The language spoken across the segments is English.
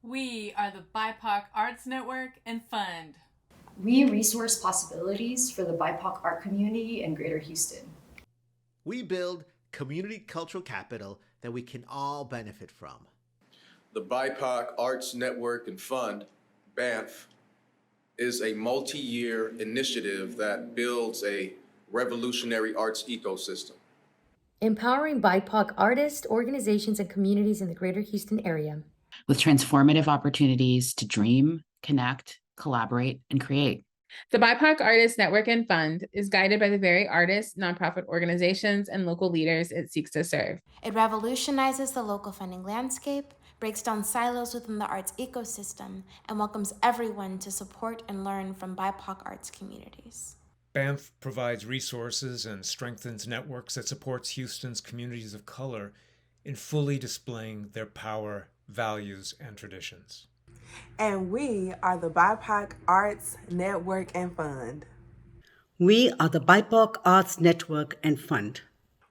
We are the BIPOC Arts Network and Fund. We resource possibilities for the BIPOC art community in Greater Houston. We build community cultural capital that we can all benefit from. The BIPOC Arts Network and Fund, BANF, is a multi-year initiative that builds a revolutionary arts ecosystem, empowering BIPOC artists, organizations, and communities in the Greater Houston area with transformative opportunities to dream, connect, collaborate, and create. The BIPOC Artists Network and Fund is guided by the very artists, nonprofit organizations, and local leaders it seeks to serve. It revolutionizes the local funding landscape, breaks down silos within the arts ecosystem, and welcomes everyone to support and learn from BIPOC arts communities. BANF provides resources and strengthens networks that supports Houston's communities of color in fully displaying their power, values, and traditions. And we are the BIPOC Arts Network and Fund. We are the BIPOC Arts Network and Fund.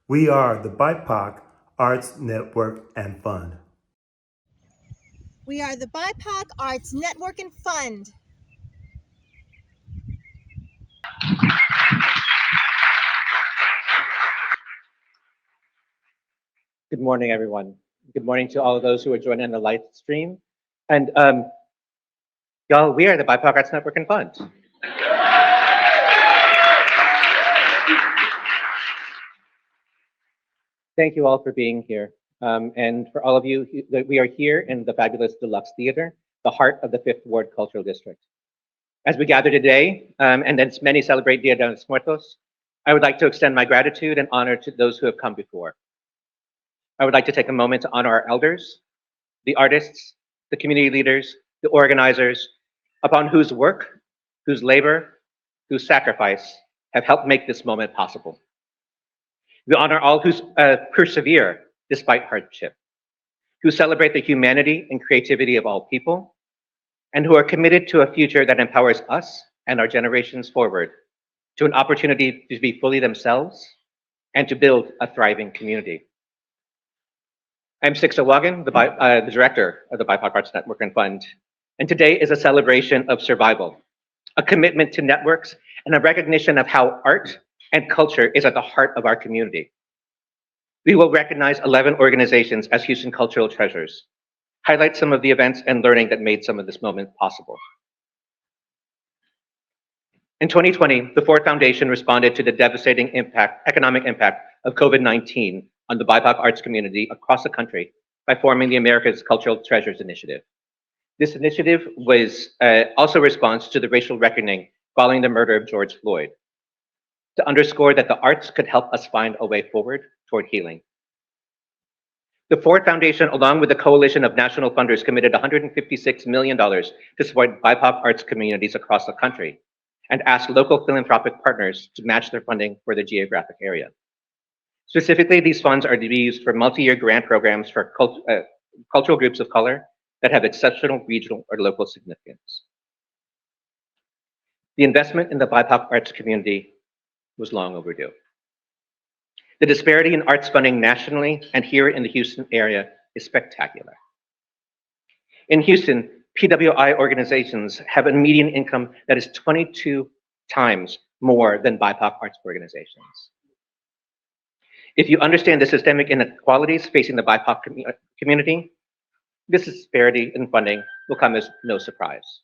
We are the BIPOC Arts Network and Fund. We are the BIPOC Arts Network and Fund. Good morning, everyone. Good morning to all of those who are joining on the live stream. And y'all, we are the BIPOC Arts Network and Fund. Thank you all for being here. And for all of you, we are here in the fabulous DeLUXE Theater, the heart of the Fifth Ward Cultural District. As we gather today, and as many celebrate Dia de los Muertos, I would like to extend my gratitude and honor to those who have come before. I would like to take a moment to honor our elders, the artists, the community leaders, the organizers, upon whose work, whose labor, whose sacrifice have helped make this moment possible. We honor all who persevere despite hardship, who celebrate the humanity and creativity of all people, and who are committed to a future that empowers us and our generations forward to an opportunity to be fully themselves and to build a thriving community. I'm Sixta Wagon, the director of the BIPOC Arts Network and Fund, and today is a celebration of survival, a commitment to networks, and a recognition of how art and culture is at the heart of our community. We will recognize 11 organizations as Houston Cultural Treasures, highlight some of the events and learning that made some of this moment possible. In 2020, the Ford Foundation responded to the devastating economic impact of COVID-19 on the BIPOC arts community across the country by forming the America's Cultural Treasures Initiative. This initiative was also a response to the racial reckoning following the murder of George Floyd, to underscore that the arts could help us find a way forward toward healing. The Ford Foundation, along with a coalition of national funders, committed $156 million to support BIPOC arts communities across the country and asked local philanthropic partners to match their funding for the geographic area. Specifically, these funds are to be used for multi-year grant programs for cultural groups of color that have exceptional regional or local significance. The investment in the BIPOC arts community was long overdue. The disparity in arts funding nationally and here in the Houston area is spectacular. In Houston, PWI organizations have a median income that is 22 times more than BIPOC arts organizations. If you understand the systemic inequalities facing the BIPOC community, this disparity in funding will come as no surprise.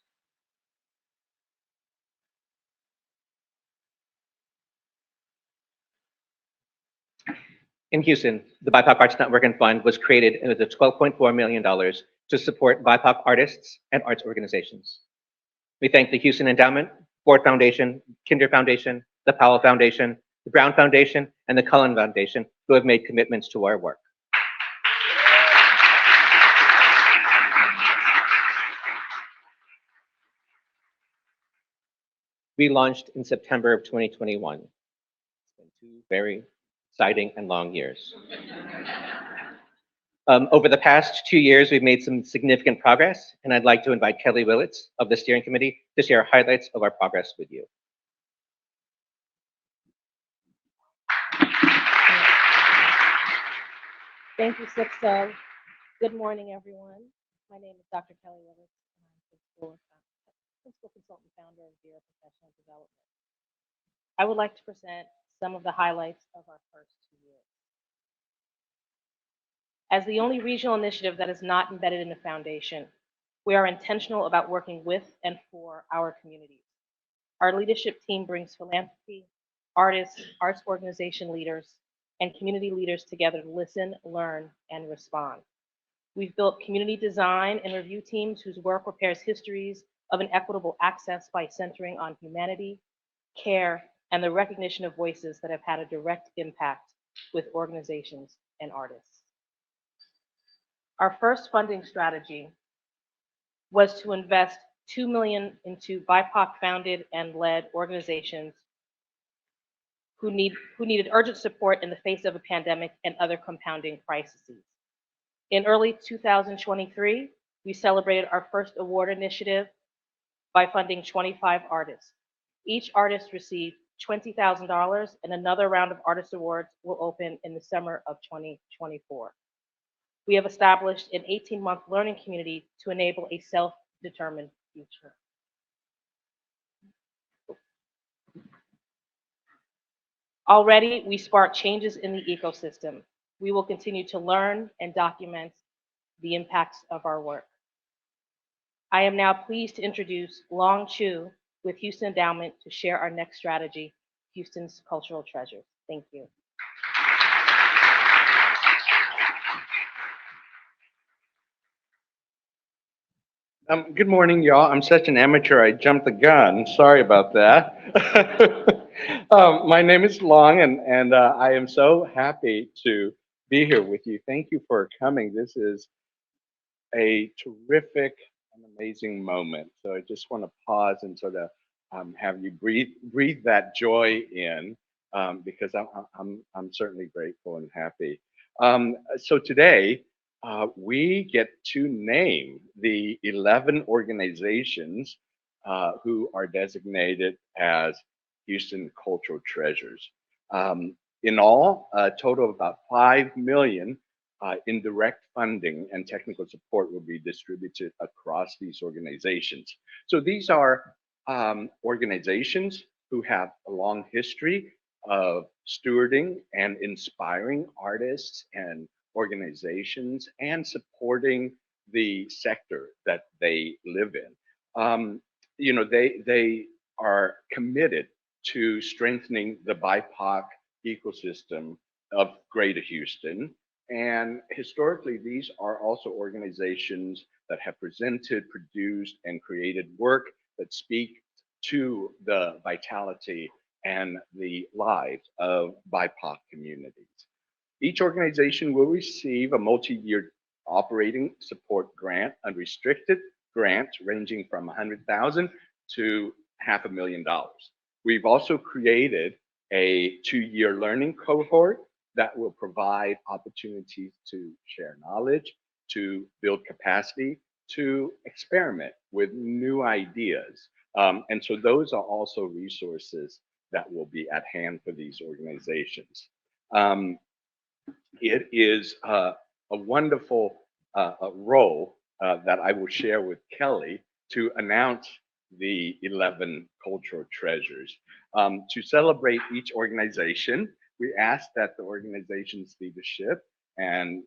In Houston, the BIPOC Arts Network and Fund was created with $12.4 million to support BIPOC artists and arts organizations. We thank the Houston Endowment, Ford Foundation, Kinder Foundation, the Powell Foundation, the Brown Foundation, and the Cullen Foundation, who have made commitments to our work. We launched in September of 2021. It's been 2 very exciting and long years. Over the past 2 years, we've made some significant progress, and I'd like to invite Kelly Willits of the steering committee to share highlights of our progress with you. Thank you, Sixta. Good morning, everyone. My name is Dr. Kelly Willis, and I'm principal consultant founder of Vera Professional Development. I would like to present some of the highlights of our first 2 years. As the only regional initiative that is not embedded in the foundation, we are intentional about working with and for our communities. Our leadership team brings philanthropy, artists, arts organization leaders, and community leaders together to listen, learn, and respond. We've built community design and review teams whose work repairs histories of inequitable access by centering on humanity, care, and the recognition of voices that have had a direct impact with organizations and artists. Our first funding strategy was to invest $2 million into BIPOC founded and led organizations who needed urgent support in the face of a pandemic and other compounding crises. In early 2023, we celebrated our first award initiative by funding 25 artists. Each artist received $20,000, and another round of artist awards will open in the summer of 2024. We have established an 18-month learning community to enable a self-determined future. Already, we spark changes in the ecosystem. We will continue to learn and document the impacts of our work. I am now pleased to introduce Long Chu with Houston Endowment to share our next strategy, Houston's Cultural Treasures. Thank you. Good morning, y'all. I'm such an amateur, I jumped the gun. Sorry about that. My name is Long, and I am so happy to be here with you. Thank you for coming. This is a terrific and amazing moment. So I just want to pause and sort of have you breathe that joy in, because I'm certainly grateful and happy. So today, we get to name the 11 organizations who are designated as Houston Cultural Treasures. In all, a total of about $5 million in direct funding and technical support will be distributed across these organizations. So these are organizations who have a long history of stewarding and inspiring artists and organizations and supporting the sector that they live in. You know, they are committed to strengthening the BIPOC ecosystem of Greater Houston. And historically, these are also organizations that have presented, produced, and created work that speak to the vitality and the lives of BIPOC communities. Each organization will receive a multi-year operating support grant, unrestricted grants ranging from $100,000 to $500,000. We've also created a 2-year learning cohort that will provide opportunities to share knowledge, to build capacity, to experiment with new ideas. And so those are also resources that will be at hand for these organizations. It is a wonderful role that I will share with Kelly to announce the 11 cultural treasures. To celebrate each organization, we ask that the organization's leadership and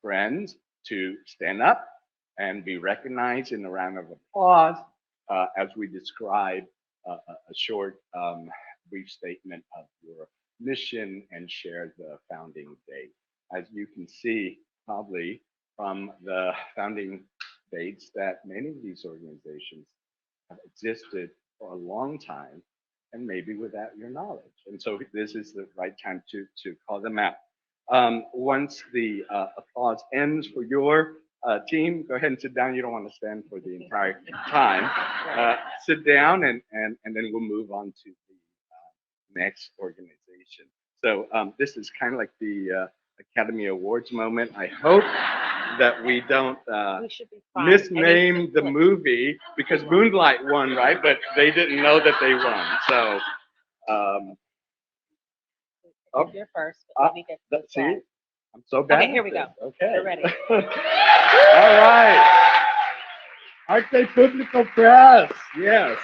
friends to stand up and be recognized in a round of applause as we describe a short brief statement of your mission and share the founding date. As you can see, probably from the founding dates, that many of these organizations have existed for a long time and maybe without your knowledge. And so this is the right time to call them out. Once the applause ends for your team, go ahead and sit down. You don't want to stand for the entire time. Sit down and then we'll move on to the next organization. So this is kind of like the Academy Awards moment. I hope that we don't misname the movie, because Moonlight won, right? But they didn't know that they won. So, You're first. But we get see, I'm so bad. Okay, here we go. Okay, we're ready. All right. Arte Público Press, yes.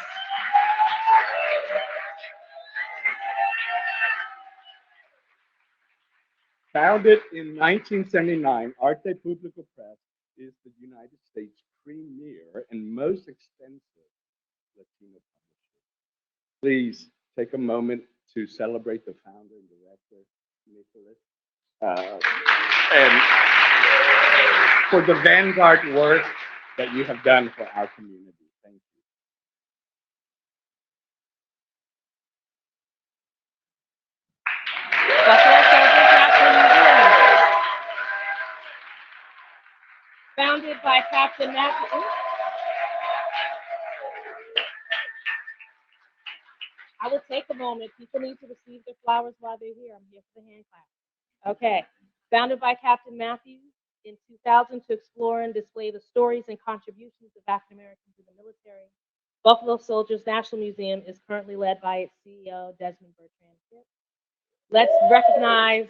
Founded in 1979, Arte Público Press is the United States' premier and most extensive Latino publisher. Please take a moment to celebrate the founder and director, Nicholas, and for the vanguard work that you have done for our community. Thank you. Founded by Captain Matthew. I will take a moment. People need to receive their flowers while they're here. I'm here for the hand clap. Okay. Founded by Captain Matthews in 2000 to explore and display the stories and contributions of African Americans in the military, Buffalo Soldiers National Museum is currently led by its CEO, Desmond Bertrand Pitt. Let's recognize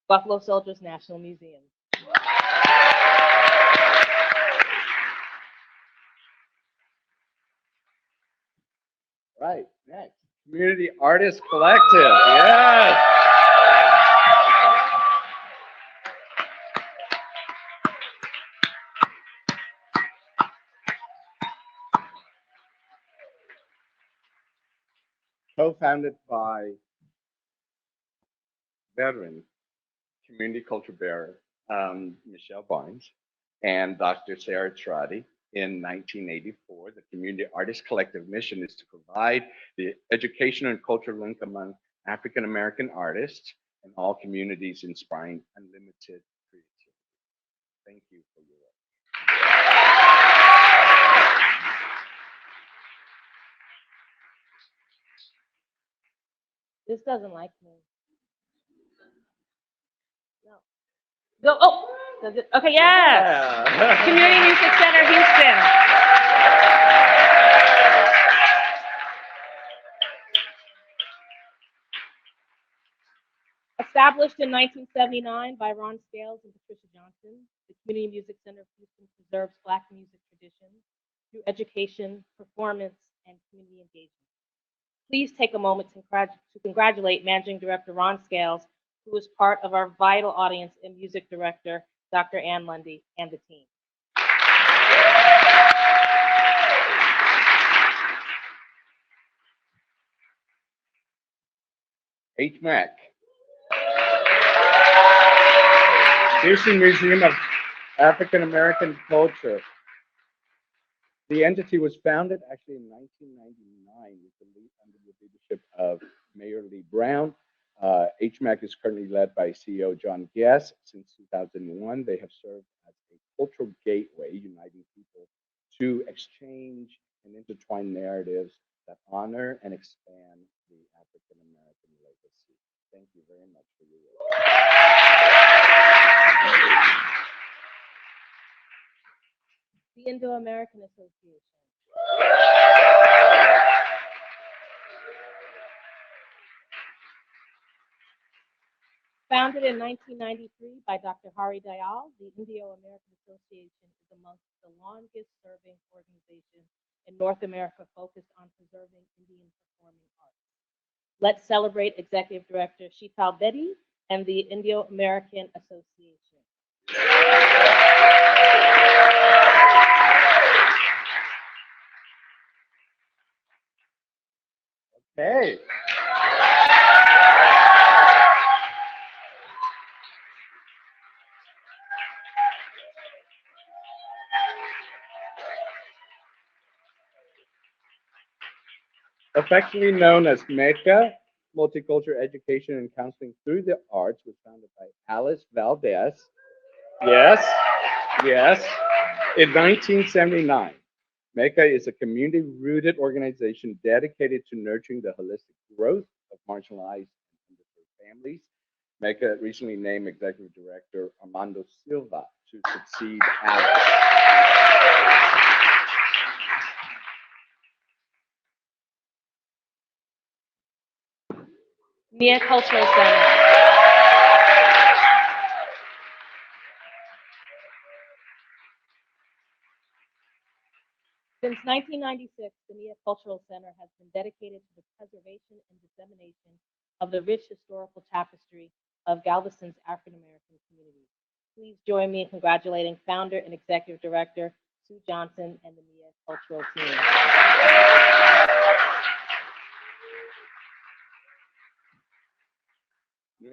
Buffalo Soldiers National Museum. Right, next. Community Artist Collective, yes. Co-founded by veteran community culture bearer Michelle Barnes and Dr. Sarah Trotti in 1984. The Community Artist Collective mission is to provide the education and cultural link among African American artists and all communities, inspiring unlimited creativity. Thank you for your work. This doesn't like me. No. Go. Oh, does it? Okay, yes. Yeah. Community Music Center, Houston. Established in 1979 by Ron Scales and Patricia Johnson, the Community Music Center of Houston preserves Black music traditions through education, performance, and community engagement. Please take a moment to congratulate Managing Director Ron Scales, who is part of our vital audience, and Music Director Dr. Ann Lundy and the team. HMAC. Houston Museum of African American Culture. The entity was founded actually in 1999 under the leadership of Mayor Lee Brown. HMAC is currently led by CEO John Guess. Since 2001, they have served as a cultural gateway, uniting people to exchange and intertwine narratives that honor and expand the African American legacy. Thank you very much for your work. The Indo-American Association. Founded in 1993 by Dr. Hari Dayal, the Indo-American Association is amongst the longest serving organizations in North America focused on preserving Indian performing arts. Let's celebrate Executive Director Sheetal Bedi and the Indo-American Association. Hey. Affectionately known as MECA, Multicultural Education and Counseling Through the Arts, was founded by Alice Valdez. Yes, yes. In 1979, MECA is a community-rooted organization dedicated to nurturing the holistic growth of marginalized and underserved families. MECA recently named Executive Director Armando Silva to succeed Alice. Nia Cultural Center. Since 1996, the Mia Cultural Center has been dedicated to the preservation and dissemination of the rich historical tapestry of Galveston's African-American community. Please join me in congratulating founder and executive director Sue Johnson and the Mia Cultural team.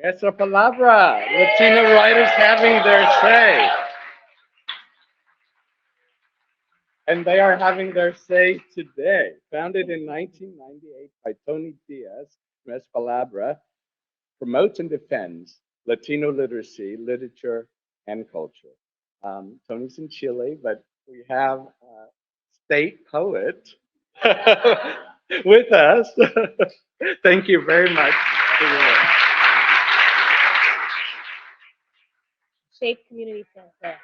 Esa palabra, Latino writers having their say. And they are having their say today. Founded in 1998 by Tony Diaz, Nuestra Palabra promotes and defends Latino literacy, literature, and culture. Tony's in Chile, but we have a state poet with us. Thank you very much for your work. Shape Community Center.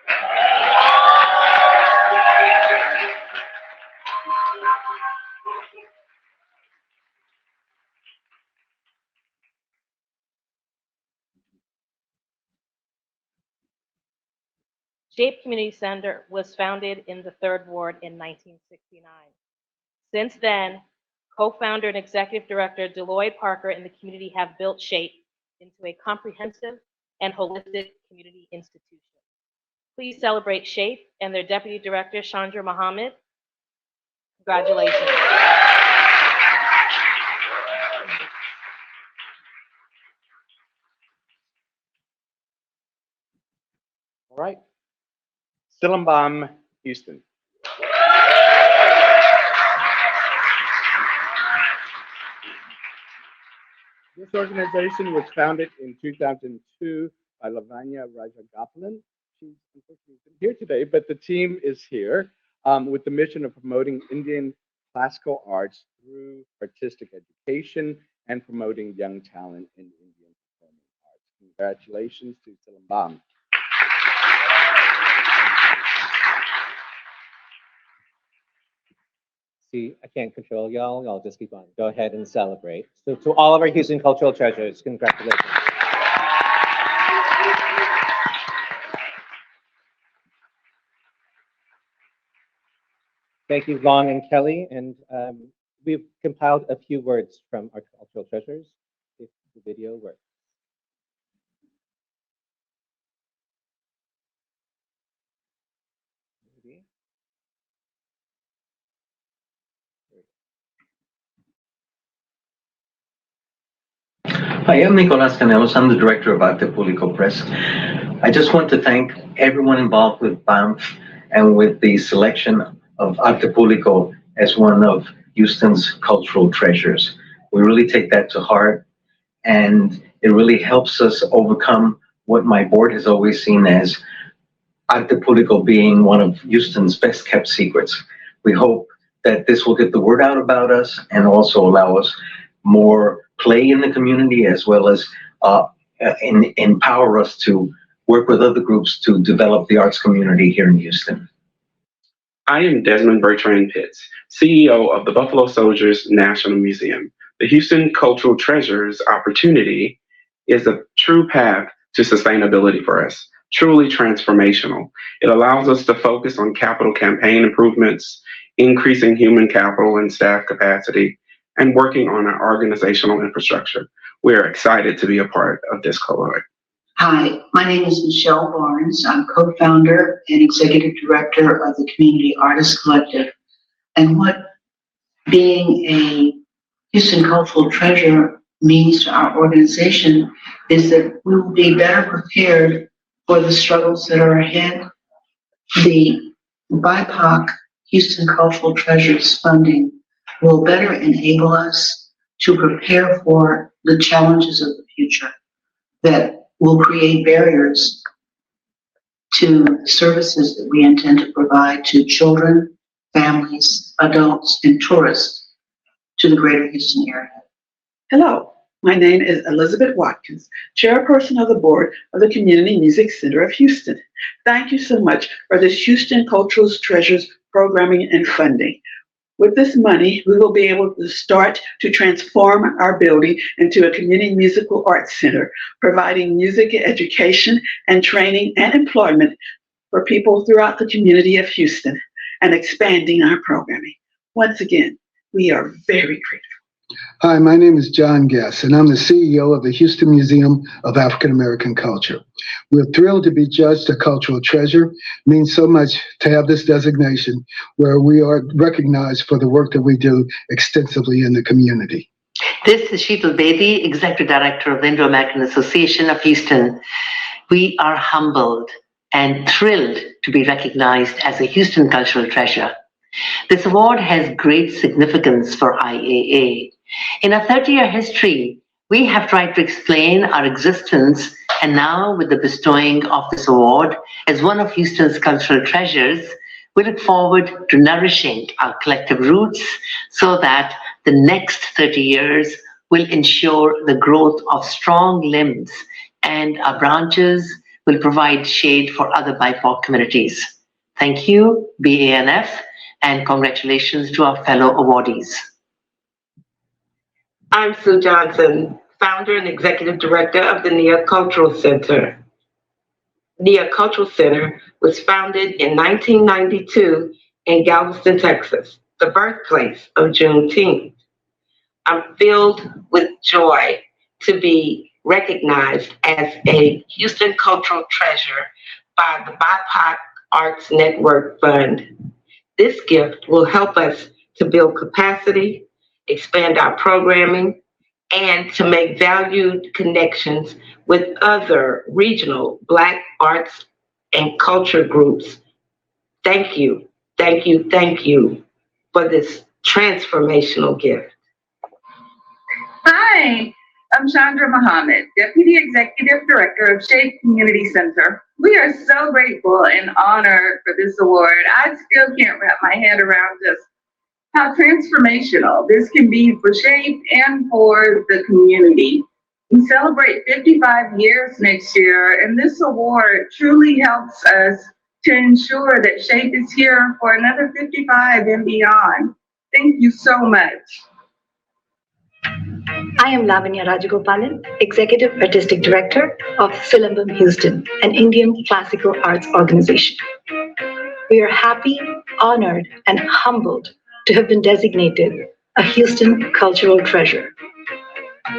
Shape Community Center was founded in the 3rd Ward in 1969. Since then, co-founder and executive director Deloitte Parker and the community have built Shape into a comprehensive and holistic community institution. Please celebrate Shape and their deputy director, Chandra Mohammed. Congratulations. All right. Sillenbaum, Houston. This organization was founded in 2002 by Lavanya Rajagopalan. She's unfortunately isn't here today, but the team is here with the mission of promoting Indian classical arts through artistic education and promoting young talent in Indian performing arts. Congratulations to Sillenbaum. See, I can't control y'all. Y'all just keep on. Go ahead and celebrate. So to all of our Houston cultural treasures, congratulations. Thank you, Long and Kelly. And we've compiled a few words from our cultural treasures, if the video works. Hi, I'm Nicolas Canelos. I'm the director of Arte Público Press. I just want to thank everyone involved with BANF and with the selection of Arte Público as one of Houston's cultural treasures. We really take that to heart, and it really helps us overcome what my board has always seen as Arte Público being one of Houston's best kept secrets. We hope that this will get the word out about us and also allow us more play in the community, as well as empower us to work with other groups to develop the arts community here in Houston. I am Desmond Bertrand Pitts, CEO of the Buffalo Soldiers National Museum. The Houston Cultural Treasures opportunity is a true path to sustainability for us, truly transformational. It allows us to focus on capital campaign improvements, increasing human capital and staff capacity, and working on our organizational infrastructure. We're excited to be a part of this cohort. Hi, my name is Michelle Barnes. I'm co-founder and executive director of the Community Artists Collective. And what being a Houston Cultural Treasure means to our organization is that we will be better prepared for the struggles that are ahead. The BIPOC Houston Cultural Treasures funding will better enable us to prepare for the challenges of the future that will create barriers to services that we intend to provide to children, families, adults, and tourists to the greater Houston area. Hello, my name is Elizabeth Watkins, chairperson of the board of the Community Music Center of Houston. Thank you so much for this Houston Cultural Treasures programming and funding. With this money, we will be able to start to transform our building into a community musical arts center, providing music education and training and employment for people throughout the community of Houston. and expanding our programming. Once again, we are very grateful. Hi, my name is John Guess, and I'm the CEO of the Houston Museum of African American Culture. We're thrilled to be judged a cultural treasure. It means so much to have this designation where we are recognized for the work that we do extensively in the community. This is Sheetal Bedi, Executive Director of the Indo-American Association of Houston. We are humbled and thrilled to be recognized as a Houston Cultural Treasure. This award has great significance for IAA. In our 30-year history, we have tried to explain our existence, and now with the bestowing of this award as one of Houston's cultural treasures, we look forward to nourishing our collective roots so that the next 30 years will ensure the growth of strong limbs and our branches will provide shade for other BIPOC communities. Thank you, BANF, and congratulations to our fellow awardees. I'm Sue Johnson, founder and executive director of the NEA Cultural Center. NEA Cultural Center was founded in 1992 in Galveston, Texas, the birthplace of Juneteenth. I'm filled with joy to be recognized as a Houston Cultural Treasure by the BIPOC Arts Network Fund. This gift will help us to build capacity, expand our programming, and to make valued connections with other regional Black arts and culture groups. Thank you, thank you, thank you for this transformational gift. Hi, I'm Chandra Muhammad, Deputy Executive Director of Shape Community Center. We are so grateful and honored for this award. I still can't wrap my head around just how transformational this can be for Shape and for the community. We celebrate 55 years next year, and this award truly helps us to ensure that Shape is here for another 55 and beyond. Thank you so much. I am Lavanya Rajagopalan, Executive Artistic Director of Silambam Houston, an Indian classical arts organization. We are happy, honored, and humbled to have been designated a Houston Cultural Treasure.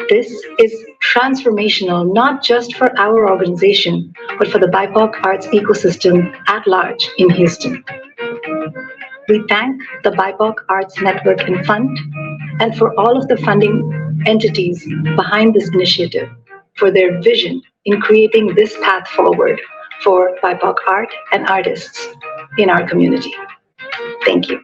This is transformational not just for our organization, but for the BIPOC arts ecosystem at large in Houston. We thank the BIPOC Arts Network and Fund, and for all of the funding entities behind this initiative for their vision in creating this path forward for BIPOC art and artists in our community. Thank you.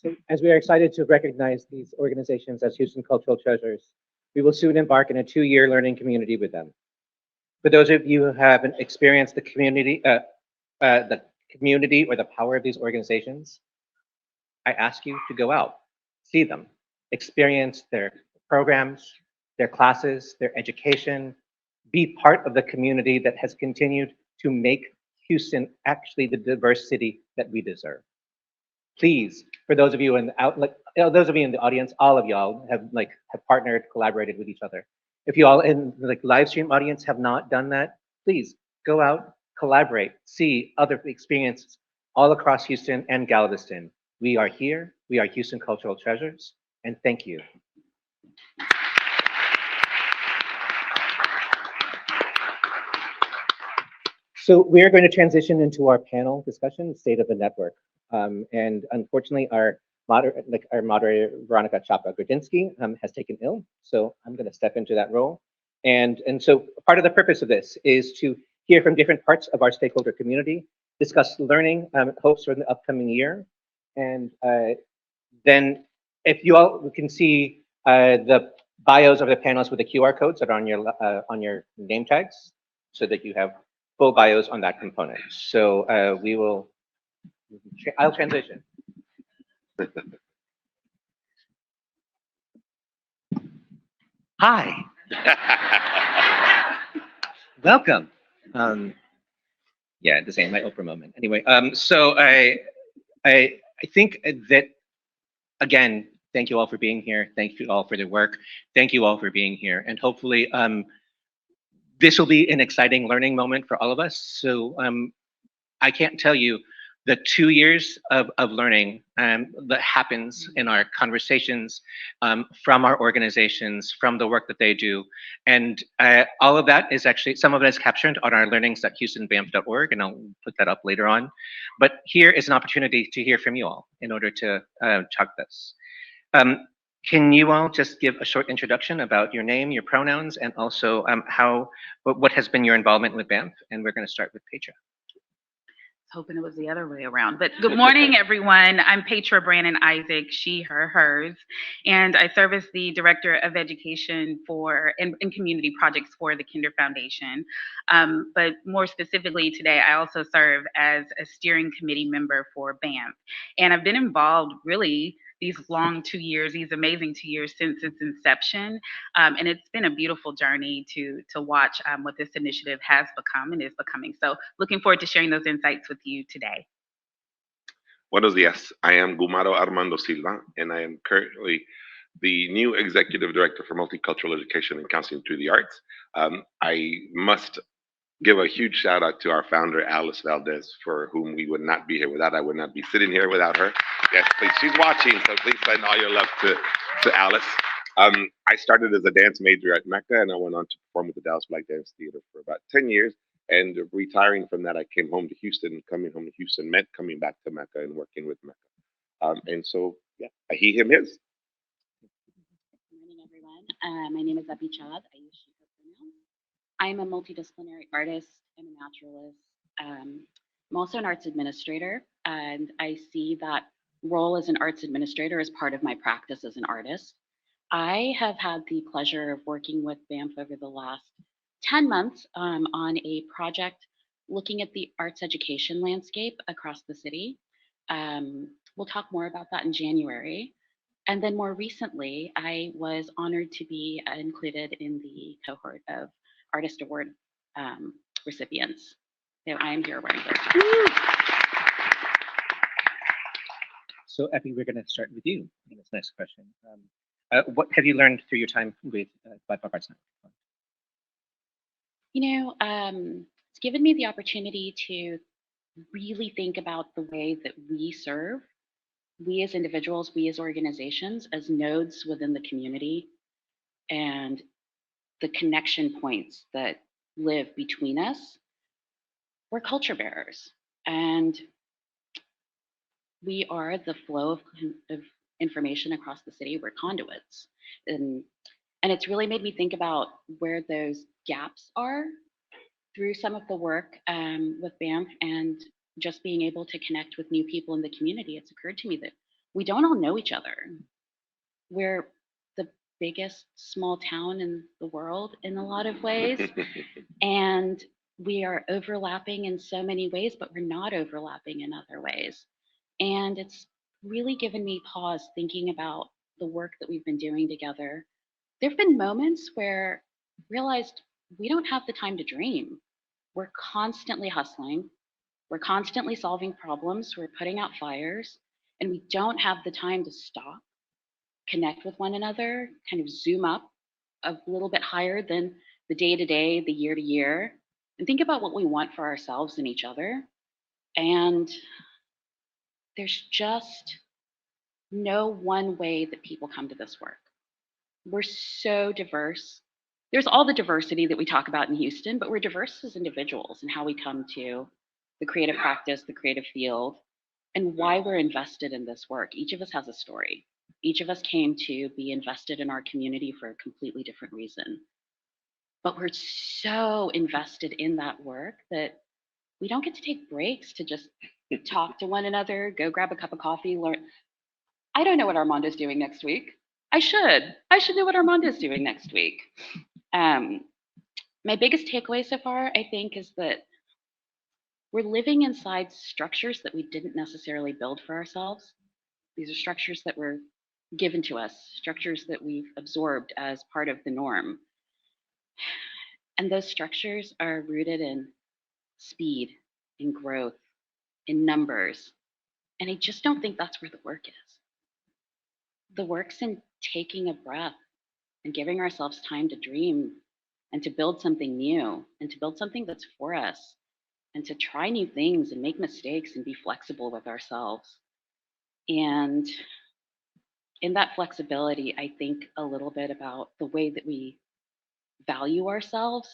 So, as we are excited to recognize these organizations as Houston Cultural Treasures, we will soon embark in a 2-year learning community with them. For those of you who haven't experienced the community or the power of these organizations, I ask you to go out, see them, experience their programs, their classes, their education, be part of the community that has continued to make Houston actually the diverse city that we deserve. Please, for those of you in the those of you in the audience, all of y'all have partnered, collaborated with each other. If you all in the live stream audience have not done that, please go out, collaborate, see other experiences all across Houston and Galveston. We are here, we are Houston Cultural Treasures, and thank you. So we're going to transition into our panel discussion, State of the Network. And unfortunately, our moderator, Veronica Chapa-Grudinsky, has taken ill. So I'm going to step into that role. And so part of the purpose of this is to hear from different parts of our stakeholder community, discuss learning hopes for the upcoming year. And then if you all can see the bios of the panelists with the QR codes that are on your name tags, so that you have full bios on that component. So I'll transition. Hi. Welcome. Yeah, this ain't my Oprah moment. Anyway, so I think that, again, Thank you all for being here. Thank you all for the work. Thank you all for being here. And hopefully this will be an exciting learning moment for all of us. So I can't tell you the 2 years of learning that happens in our conversations from our organizations, from the work that they do. And all of that is actually, some of it is captured on our learnings.houstonbanf.org, and I'll put that up later on. But here is an opportunity to hear from you all in order to talk this. Can you all just give a short introduction about your name, your pronouns, and also what has been your involvement with BANF? And we're going to start with Petra. Hoping it was the other way around. But good morning, everyone. I'm Petra Brannon Isaac, she, her, hers, and I serve as the Director of Education and Community Projects for the Kinder Foundation. But more specifically today, I also serve as a steering committee member for BANF. And I've been involved really these long 2 years, these amazing 2 years since its inception. And it's been a beautiful journey to watch what this initiative has become and is becoming. So looking forward to sharing those insights with you today. Buenos días. I am Gumaro Armando Silva, and I am currently the new Executive Director for Multicultural Education and Counseling through the Arts. I must give a huge shout out to our founder, Alice Valdez, for whom we would not be here without. I would not be sitting here without her. Yes, please. She's watching, so please send all your love to Alice. I started as a dance major at Mecca, and I went on to perform with the Dallas Black Dance Theater for about 10 years. And retiring from that, I came home to Houston. Coming home to Houston meant coming back to Mecca and working with Mecca. And so, yeah, he, him, his. Good morning, everyone. My name is Abhi Chad. I use she, her pronouns. I'm a multidisciplinary artist and a naturalist. I'm also an arts administrator, and I see that role as an arts administrator as part of my practice as an artist. I have had the pleasure of working with BANF over the last 10 months on a project looking at the arts education landscape across the city. We'll talk more about that in January. And then more recently, I was honored to be included in the cohort of Artist Award recipients. So I am here wearing those. So Epi, we're going to start with you in this next question. What have you learned through your time with BIPOC Arts Network? You know, it's given me the opportunity to really think about the way that we serve, we as individuals, we as organizations, as nodes within the community, and the connection points that live between us. We're culture bearers, and we are the flow of information across the city. We're conduits. And it's really made me think about where those gaps are through some of the work with BANF and just being able to connect with new people in the community. It's occurred to me that we don't all know each other. We're the biggest small town in the world in a lot of ways. And we are overlapping in so many ways, but we're not overlapping in other ways. And it's really given me pause thinking about the work that we've been doing together. There have been moments where I realized we don't have the time to dream. We're constantly hustling. We're constantly solving problems. We're putting out fires, and we don't have the time to stop, connect with one another, kind of zoom up a little bit higher than the day to day, the year to year, and think about what we want for ourselves and each other. And there's just no one way that people come to this work. We're so diverse. There's all the diversity that we talk about in Houston, but we're diverse as individuals in how we come to the creative practice, the creative field, and why we're invested in this work. Each of us has a story. Each of us came to be invested in our community for a completely different reason. But we're so invested in that work that we don't get to take breaks to just talk to one another, go grab a cup of coffee, learn. I don't know what Armando's doing next week. I should know what Armando's doing next week. My biggest takeaway so far, I think, is that we're living inside structures that we didn't necessarily build for ourselves. These are structures that were given to us, structures that we've absorbed as part of the norm. And those structures are rooted in speed, in growth, in numbers. And I just don't think that's where the work is. the work's in taking a breath and giving ourselves time to dream and to build something new and to build something that's for us and to try new things and make mistakes and be flexible with ourselves. And in that flexibility, I think a little bit about the way that we value ourselves.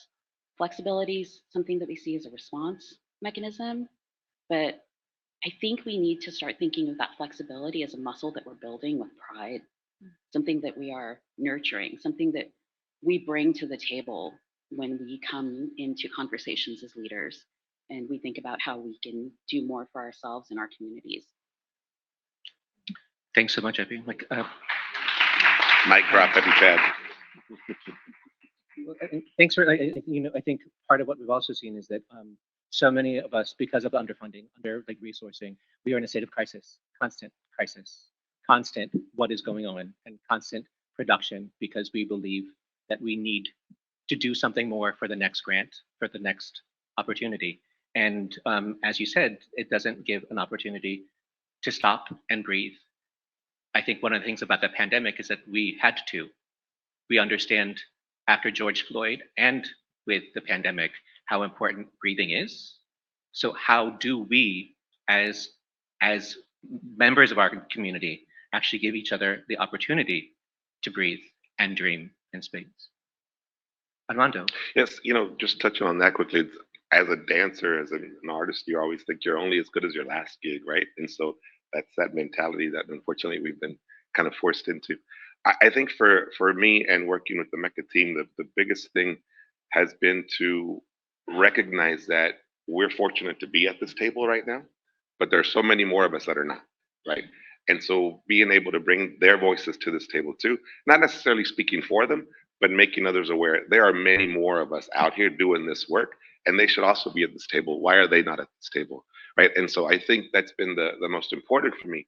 Flexibility is something that we see as a response mechanism, but I think we need to start thinking of that flexibility as a muscle that we're building with pride, something that we are nurturing, something that we bring to the table when we come into conversations as leaders and we think about how we can do more for ourselves and our communities. Thanks so much, Epi. Mic drop, Epi Chad. Thanks for, I think part of what we've also seen is that so many of us, because of underfunding, resourcing, we are in a state of crisis, constant what is going on, and constant production, because we believe that we need to do something more for the next grant, for the next opportunity. And as you said, it doesn't give an opportunity to stop and breathe. I think one of the things about the pandemic is that we had to. We understand after George Floyd and with the pandemic how important breathing is. So how do we, as members of our community, actually give each other the opportunity to breathe and dream in space? Armando. Yes, just touching on that quickly, as a dancer, as an artist, you always think you're only as good as your last gig, right? And so that's that mentality that unfortunately we've been kind of forced into. I think for me and working with the Mecca team, the biggest thing has been to recognize that we're fortunate to be at this table right now, but there's so many more of us that are not, right? And so being able to bring their voices to this table too, not necessarily speaking for them, but making others aware there are many more of us out here doing this work, and they should also be at this table. Why are they not at this table, right? And so I think that's been the most important for me,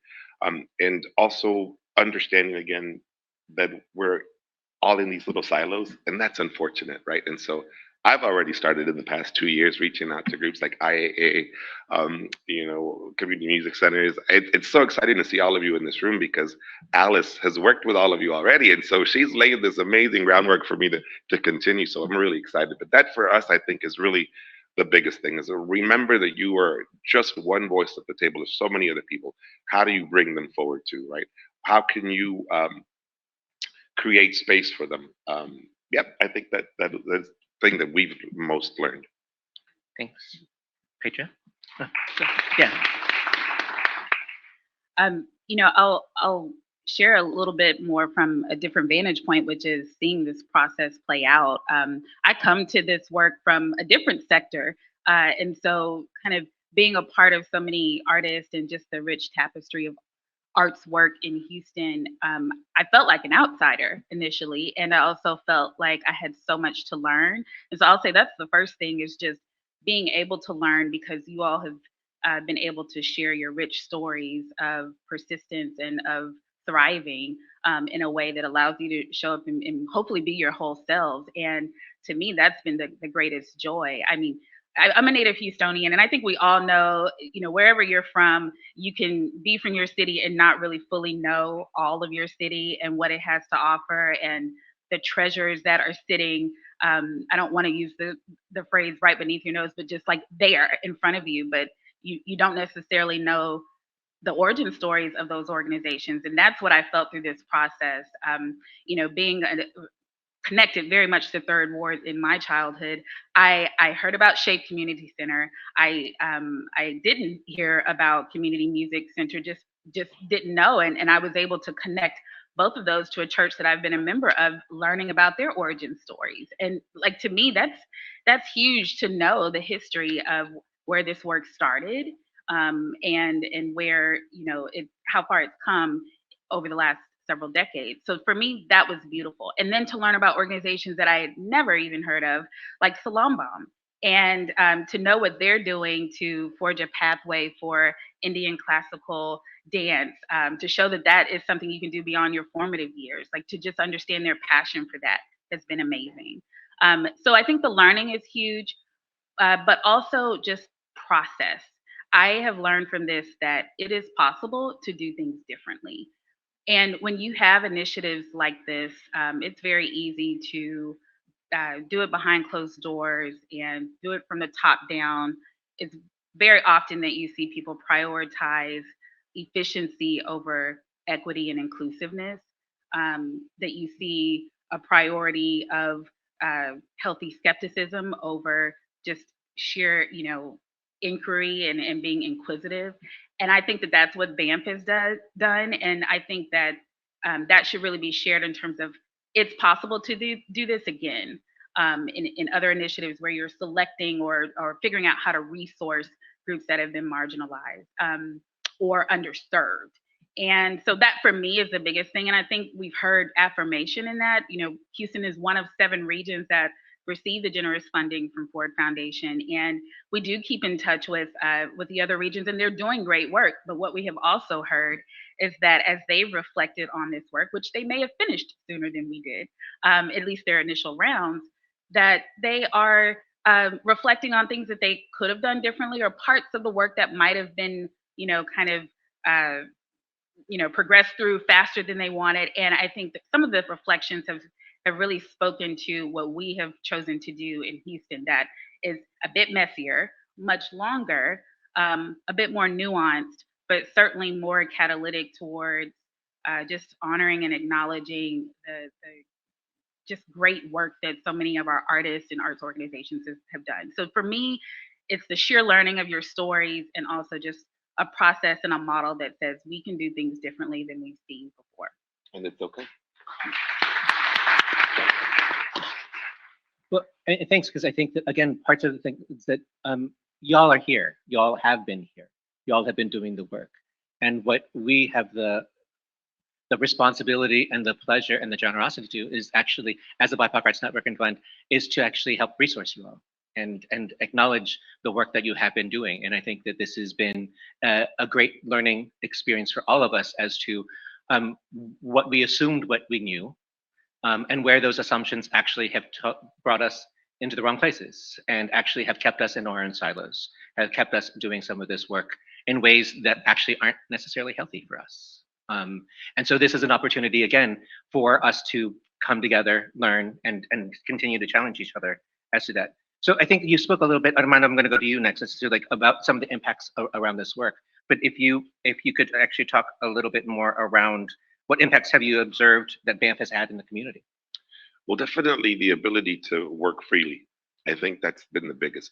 and also understanding again that we're all in these little silos, and that's unfortunate, right? And so I've already started in the past 2 years reaching out to groups like IAA, community music centers. It's so exciting to see all of you in this room because Alice has worked with all of you already, and so she's laid this amazing groundwork for me to continue. So I'm really excited. But that for us, I think, is really the biggest thing: is to remember that you are just one voice at the table. There's so many other people. How do you bring them forward too, right? How can you create space for them? I think that's the thing that we've most learned. Thanks. Petra? Yeah. I'll share a little bit more from a different vantage point, which is seeing this process play out. I come to this work from a different sector, and so kind of being a part of so many artists and just the rich tapestry of arts work in Houston, I felt like an outsider initially, and I also felt like I had so much to learn. And so I'll say that's the first thing, is just being able to learn, because you all have been able to share your rich stories of persistence and of thriving in a way that allows you to show up and hopefully be your whole selves. And to me, that's been the greatest joy. I mean, I'm a native Houstonian, and I think we all know, wherever you're from, you can be from your city and not really fully know all of your city and what it has to offer and the treasures that are sitting. I don't want to use the phrase right beneath your nose, but just like there in front of you, but you don't necessarily know the origin stories of those organizations. And that's what I felt through this process. Being connected very much to Third Ward in my childhood, I heard about Shape Community Center. I didn't hear about Community Music Center, just didn't know, and I was able to connect both of those to a church that I've been a member of, learning about their origin stories. And like, to me, that's huge to know the history of where this work started, and where how far it's come over the last several decades. So for me, that was beautiful. And then to learn about organizations that I had never even heard of, like Salam Bomb, and to know what they're doing to forge a pathway for Indian classical dance, to show that is something you can do beyond your formative years, like to just understand their passion for that has been amazing. So I think the learning is huge, but also just process. I have learned from this that it is possible to do things differently. And when you have initiatives like this, it's very easy to do it behind closed doors and do it from the top down. It's very often that you see people prioritize efficiency over equity and inclusiveness, that you see a priority of healthy skepticism over just sheer, inquiry and being inquisitive. And I think that that's what BANF has done. And I think that that should really be shared in terms of it's possible to do this again, in other initiatives where you're selecting or figuring out how to resource groups that have been marginalized, or underserved. And so that for me is the biggest thing. And I think we've heard affirmation in that. Houston is one of 7 regions that receive the generous funding from Ford Foundation. And we do keep in touch with the other regions, and they're doing great work. But what we have also heard is that as they've reflected on this work, which they may have finished sooner than we did, at least their initial rounds, that they are reflecting on things that they could have done differently, or parts of the work that might have been, kind of, progressed through faster than they wanted. And I think that some of the reflections have really spoken to what we have chosen to do in Houston, that is a bit messier, much longer, a bit more nuanced, but certainly more catalytic towards just honoring and acknowledging the just great work that so many of our artists and arts organizations have done. So for me, it's the sheer learning of your stories, and also just a process and a model that says we can do things differently than we've seen before. And it's okay. Well, and thanks, because I think that, again, parts of the thing is that y'all are here. Y'all have been here. Y'all have been doing the work. And what we have the responsibility and the pleasure and the generosity to do is actually, as a BIPOC Arts Network and Fund, is to actually help resource you all and acknowledge the work that you have been doing. And I think that this has been a great learning experience for all of us as to what we assumed, what we knew, and where those assumptions actually have brought us into the wrong places, and actually have kept us in our own silos, have kept us doing some of this work in ways that actually aren't necessarily healthy for us. And so this is an opportunity, again, for us to come together, learn, and continue to challenge each other as to that. So I think you spoke a little bit, Armando, I'm going to go to you next, as to like about some of the impacts around this work. But if you could actually talk a little bit more around what impacts have you observed that BANF has had in the community? Well, definitely the ability to work freely. I think that's been the biggest.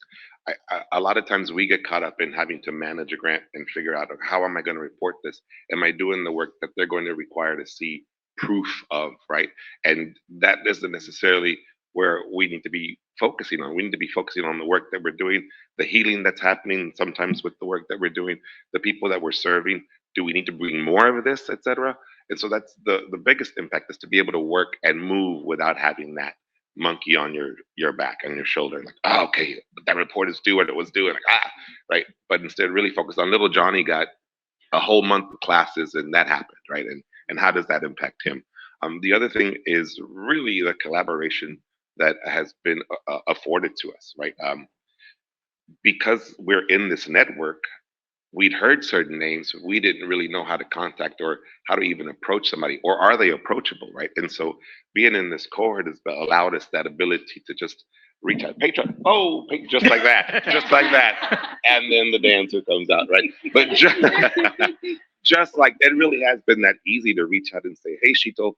A lot of times we get caught up in having to manage a grant and figure out, how am I going to report this? Am I doing the work that they're going to require to see proof of, right? And that isn't necessarily where we need to be focusing on. We need to be focusing on the work that we're doing, the healing that's happening sometimes with the work that we're doing, the people that we're serving. Do we need to bring more of this, etc.? And so that's the biggest impact, is to be able to work and move without having that monkey on your back, on your shoulder, like, oh, okay, that report is due, what it was due, and like, right? But instead really focus on little Johnny got a whole month of classes and that happened, right? And how does that impact him? The other thing is really the collaboration that has been afforded to us, right? Because we're in this network, we'd heard certain names, we didn't really know how to contact or how to even approach somebody, or are they approachable, right? And so being in this cohort has allowed us that ability to just reach out, Patron, oh, just like that, just like that, and then the dancer comes out, right? But just like, it really has been that easy to reach out and say, hey, Shito,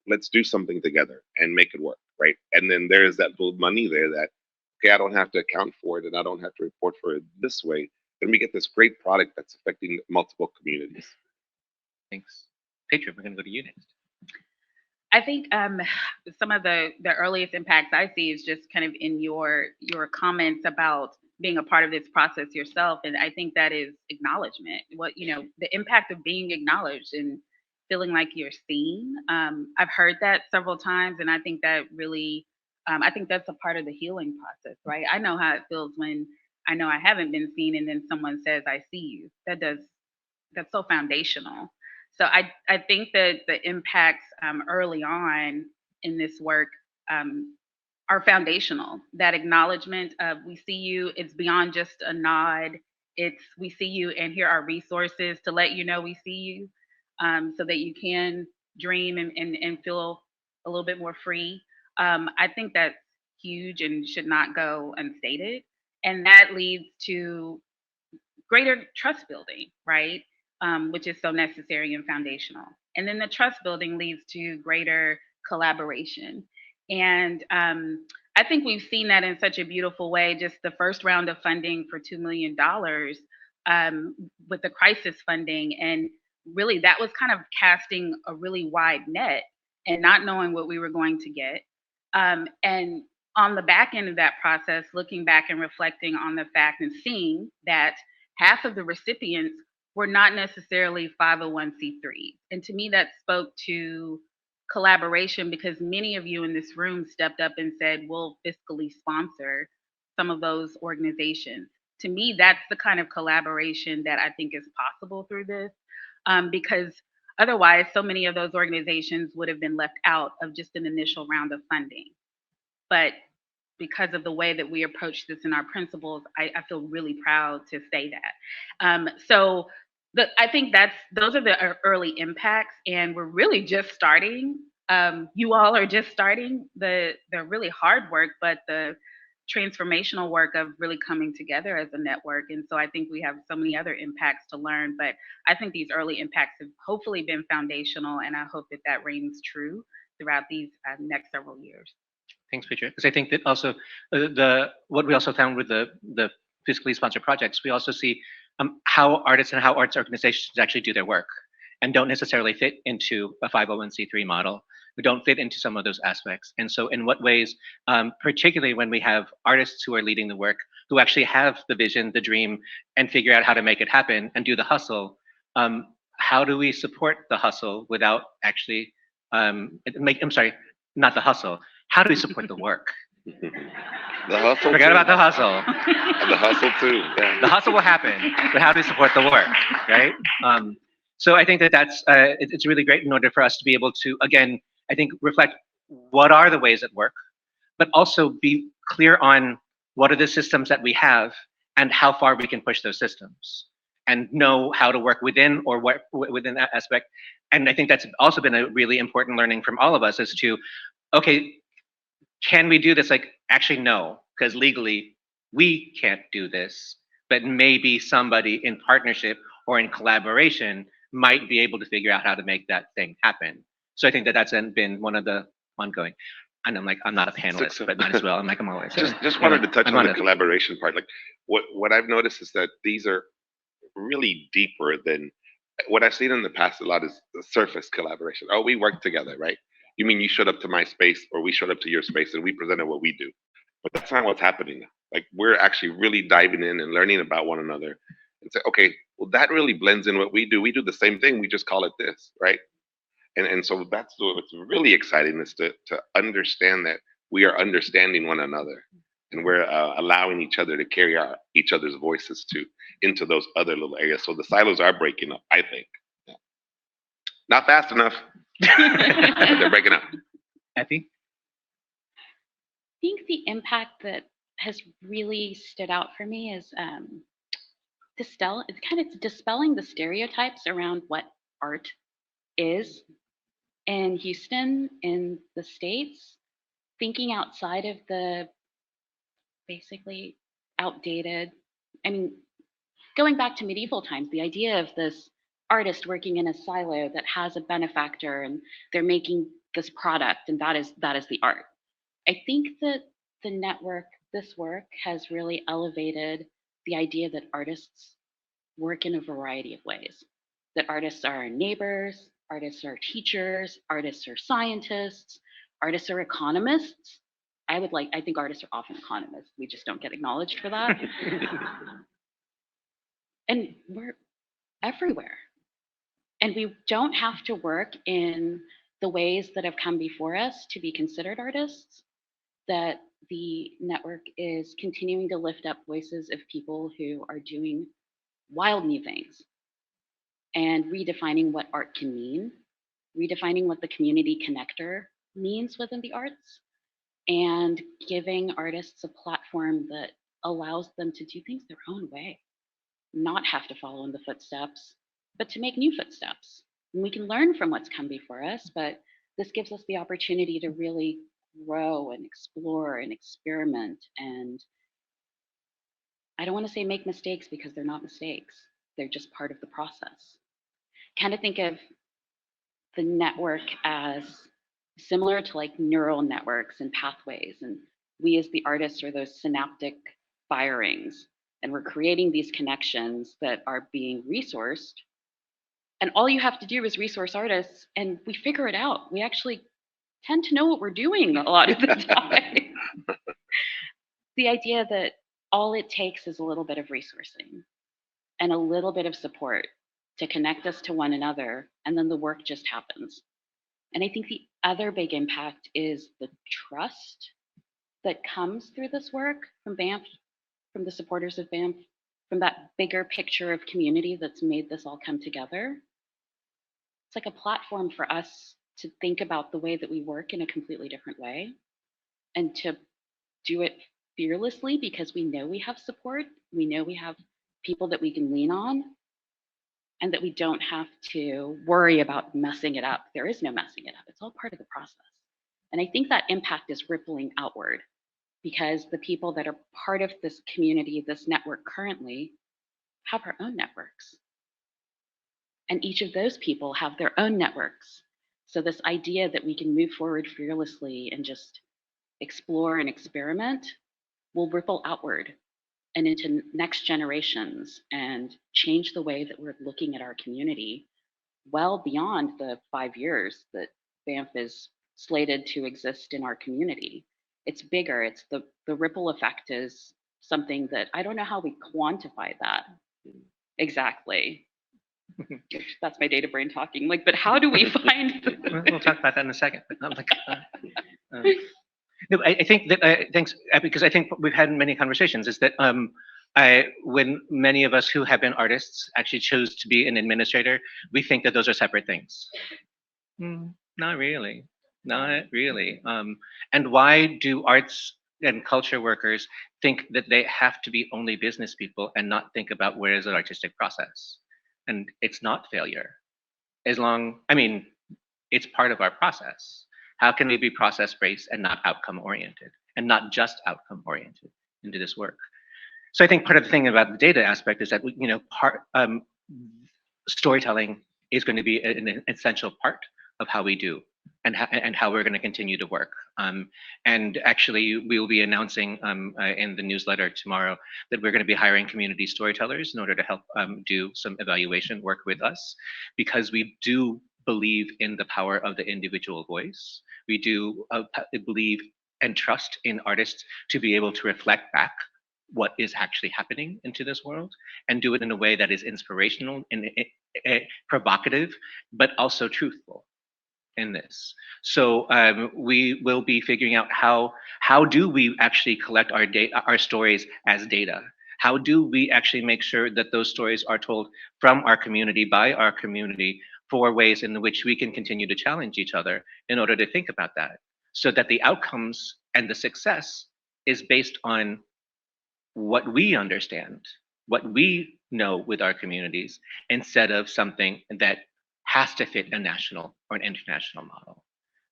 let's do something together and make it work, right? And then there's that little money there that, okay, I don't have to account for it and I don't have to report for it this way. And we get this great product that's affecting multiple communities. Thanks. Petra, we're going to go to you next. I think some of the earliest impacts I see is just kind of in your comments about being a part of this process yourself. And I think that is acknowledgement. The impact of being acknowledged and feeling like you're seen. I've heard that several times, and I think that really, I think that's a part of the healing process, right? I know how it feels when I know I haven't been seen, and then someone says, I see you. That's so foundational. So I think that the impacts early on in this work are foundational. That acknowledgement of we see you, it's beyond just a nod. It's we see you, and here are resources to let you know we see you. so that you can dream and feel a little bit more free. I think that's huge and should not go unstated. And that leads to greater trust building, right? Which is so necessary and foundational. And then the trust building leads to greater collaboration. And I think we've seen that in such a beautiful way. Just the first round of funding for $2 million with the crisis funding. And really, that was kind of casting a really wide net and not knowing what we were going to get. And on the back end of that process, looking back and reflecting on the fact and seeing that half of the recipients were not necessarily 501c3s. And to me, that spoke to collaboration because many of you in this room stepped up and said, we'll fiscally sponsor some of those organizations. To me, that's the kind of collaboration that I think is possible through this, because otherwise, so many of those organizations would have been left out of just an initial round of funding. But because of the way that we approach this in our principles, I feel really proud to say that. So I think those are the early impacts, and we're really just starting. You all are just starting the really hard work, but the transformational work of really coming together as a network. And so I think we have so many other impacts to learn, but I think these early impacts have hopefully been foundational, and I hope that that reigns true throughout these next several years. Thanks, Petra. Because I think that also what we also found with the fiscally sponsored projects, we also see how artists and how arts organizations actually do their work and don't necessarily fit into a 501c3 model. We don't fit into some of those aspects. And so in what ways, particularly when we have artists who are leading the work, who actually have the vision, the dream, and figure out how to make it happen and do the hustle, how do we support the hustle without actually, I'm sorry, not the hustle. How do we support the work? The hustle. Forget about the hustle. The hustle too. Yeah. The hustle will happen, but how do we support the work, right? So I think that's it's really great in order for us to be able to, again, I think reflect what are the ways that work, but also be clear on what are the systems that we have and how far we can push those systems, and know how to work within or what within that aspect. And I think that's also been a really important learning from all of us as to, okay, can we do this? Like, actually, no, because legally we can't do this, but maybe somebody in partnership or in collaboration might be able to figure out how to make that thing happen. So I think that's been one of the ongoing. And I'm like, I'm not a panelist, but might as well. I'm like, I'm always. Just wanted to touch on the collaboration part. Like, what I've noticed is that these are really deeper than what I've seen in the past. A lot is the surface collaboration. Oh, we work together, right? You mean you showed up to my space or we showed up to your space and we presented what we do. But that's not what's happening now. Like, we're actually really diving in and learning about one another and say, okay, well, that really blends in what we do. We do the same thing. We just call it this, right? And so that's what's really exciting, is to understand that we are understanding one another, and we're allowing each other to carry each other's voices into those other little areas. So the silos are breaking up, I think. Yeah. Not fast enough. They're breaking up. Effie? I think the impact that has really stood out for me is dispelling the stereotypes around what art is in Houston, in the States, thinking outside of the basically outdated, I mean, going back to medieval times, the idea of this artist working in a silo that has a benefactor and they're making this product, and that is the art. I think that this work has really elevated the idea that artists work in a variety of ways, that artists are our neighbors, artists are teachers, artists are scientists, artists are economists. I think artists are often economists. We just don't get acknowledged for that. And we're everywhere. And we don't have to work in the ways that have come before us to be considered artists, that the network is continuing to lift up voices of people who are doing wild new things and redefining what art can mean, redefining what the community connector means within the arts, and giving artists a platform that allows them to do things their own way, not have to follow in the footsteps, but to make new footsteps, And we can learn from what's come before us, but this gives us the opportunity to really grow and explore and experiment. And I don't want to say make mistakes because they're not mistakes. They're just part of the process. Kind of think of the network as similar to like neural networks and pathways. And we as the artists are those synaptic firings. And we're creating these connections that are being resourced. And all you have to do is resource artists, and we figure it out. We actually tend to know what we're doing a lot of the time. The idea that all it takes is a little bit of resourcing and a little bit of support to connect us to one another, and then the work just happens. And I think the other big impact is the trust that comes through this work from BANF, from the supporters of BANF, from that bigger picture of community that's made this all come together. It's like a platform for us to think about the way that we work in a completely different way and to do it fearlessly because we know we have support, we know we have people that we can lean on, and that we don't have to worry about messing it up. There is no messing it up. It's all part of the process. And I think that impact is rippling outward because the people that are part of this community, this network currently, have our own networks. And each of those people have their own networks. So this idea that we can move forward fearlessly and just explore and experiment will ripple outward and into next generations and change the way that we're looking at our community well beyond the 5 years that BANF is slated to exist in our community. It's bigger. It's the ripple effect is something that I don't know how we quantify that exactly. That's my data brain talking. Like, but how do we find? We'll talk about that in a second. But I'm like, no, I think that thanks because I think we've had many conversations. Is that when many of us who have been artists actually chose to be an administrator, we think that those are separate things. Not really, not really. And why do arts and culture workers think that they have to be only business people and not think about where is the artistic process? And it's not failure. I mean, it's part of our process. How can we be process-based and not outcome-oriented, and not just outcome-oriented into this work? So I think part of the thing about the data aspect is that storytelling is going to be an essential part of how we do and how we're going to continue to work. And actually, we will be announcing in the newsletter tomorrow that we're going to be hiring community storytellers in order to help do some evaluation work with us, because we do believe in the power of the individual voice. We do believe and trust in artists to be able to reflect back what is actually happening into this world and do it in a way that is inspirational and provocative, but also truthful in this. So we will be figuring out how do we actually collect our stories as data? How do we actually make sure that those stories are told from our community, by our community, for ways in which we can continue to challenge each other in order to think about that, so that the outcomes and the success is based on what we understand, what we know with our communities, instead of something that has to fit a national or an international model.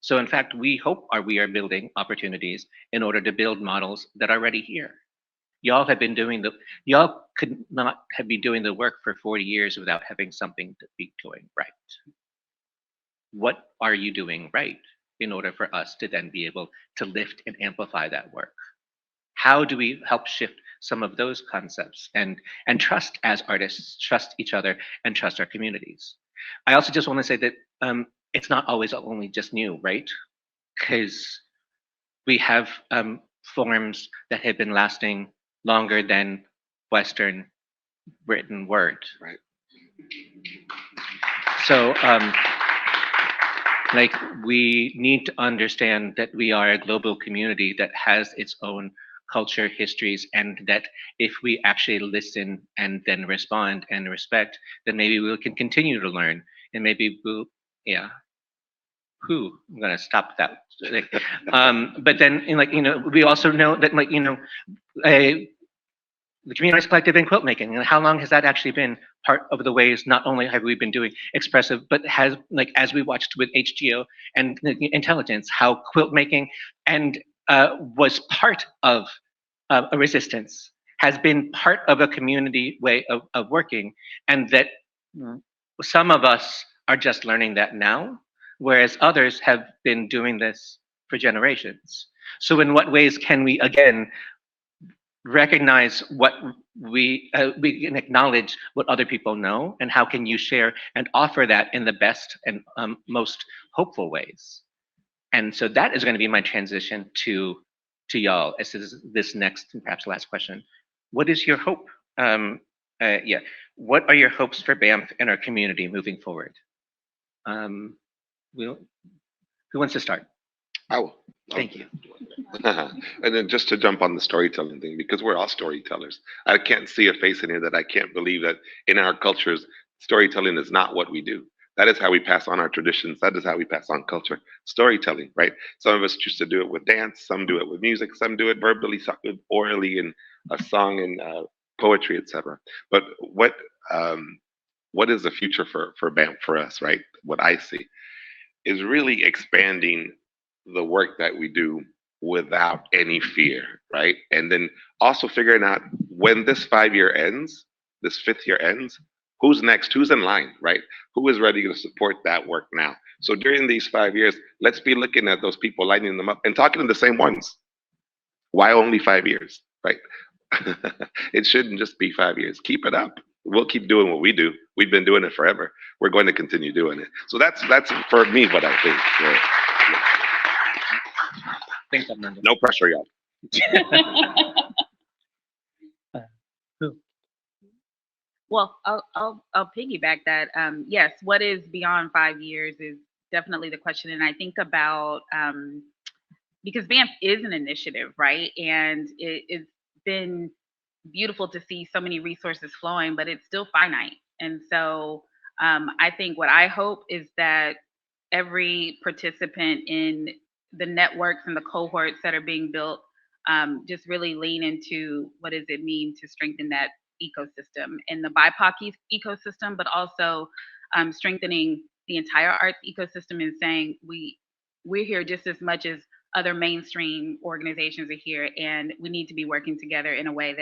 So in fact, we hope we are building opportunities in order to build models that are already here. Y'all could not have been doing the work for 40 years without having something to be doing right. What are you doing right in order for us to then be able to lift and amplify that work? How do we help shift some of those concepts and trust as artists, trust each other and trust our communities? I also just want to say that it's not always only just new, right? Because we have forms that have been lasting longer than Western written word. Right. So like we need to understand that we are a global community that has its own culture, histories, and that if we actually listen and then respond and respect, then maybe we can continue to learn, and maybe we'll, yeah. I'm gonna stop that. But then, we also know that, the Community Arts Collective in quilt making, and how long has that actually been part of the ways not only have we been doing expressive, but has, like, as we watched with HGO and intelligence, how quilt making and was part of a resistance, has been part of a community way of working, and that some of us are just learning that now, whereas others have been doing this for generations. So in what ways can we, again, recognize what we can acknowledge what other people know, and how can you share and offer that in the best and most hopeful ways? And so that is going to be my transition to y'all as this next and perhaps last question. What is your hope? Yeah, what are your hopes for BANF and our community moving forward? Who wants to start? I will. Thank you. And then just to jump on the storytelling thing, because we're all storytellers. I can't see a face in here that I can't believe that in our cultures, storytelling is not what we do. That is how we pass on our traditions. That is how we pass on culture. Storytelling, right? Some of us choose to do it with dance. Some do it with music. Some do it verbally, some do it orally in a song and poetry, etc. But what is the future for BAMP for us, right? What I see is really expanding the work that we do without any fear, right? And then also figuring out when this 5 year ends, this 5th year ends, who's next, who's in line, right? Who is ready to support that work now? So during these 5 years, let's be looking at those people, lining them up and talking to the same ones. Why only 5 years, right? It shouldn't just be 5 years. Keep it up. We'll keep doing what we do. We've been doing it forever. We're going to continue doing it. So that's for me what I think. Yeah. Thanks, Armando. No pressure, y'all. Well, I'll piggyback that. Yes, what is beyond 5 years is definitely the question, and I think about because BANF is an initiative, right? And it's been beautiful to see so many resources flowing, but it's still finite. And so I think what I hope is that every participant in the networks and the cohorts that are being built just really lean into what does it mean to strengthen that ecosystem and the BIPOC ecosystem, but also strengthening the entire arts ecosystem and saying we're here just as much as other mainstream organizations are here, and we need to be working together in a way